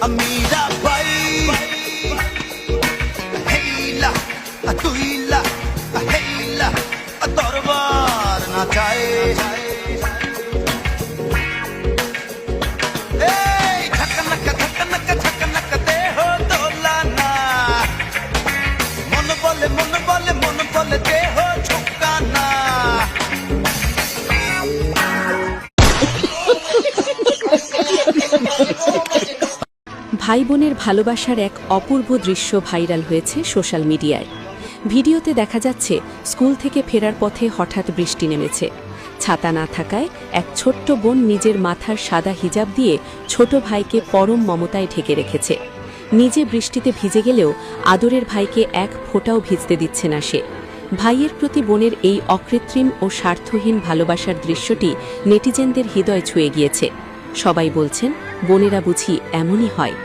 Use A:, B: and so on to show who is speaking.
A: मेरा भाई हेला तुइला हेला दरबार ना चाहे
B: ভাই বোনের ভালোবাসার এক অপূর্ব দৃশ্য ভাইরাল হয়েছে সোশ্যাল মিডিয়ায়। ভিডিওতে দেখা যাচ্ছে স্কুল থেকে ফেরার পথে হঠাৎ বৃষ্টি নেমেছে। ছাতা না থাকায় এক ছোট্ট বোন নিজের মাথার সাদা হিজাব দিয়ে ছোট ভাইকে পরম মমতায় ঢেকে রেখেছে। নিজে বৃষ্টিতে ভিজে গেলেও আদরের ভাইকে এক ফোঁটাও ভিজতে দিচ্ছে না সে। ভাইয়ের প্রতি বোনের এই অকৃত্রিম ও স্বার্থহীন ভালোবাসার দৃশ্যটি নেটিজেনদের হৃদয় ছুঁয়ে গিয়েছে। সবাই বলছেন বোনেরা বুঝি এমনই হয়।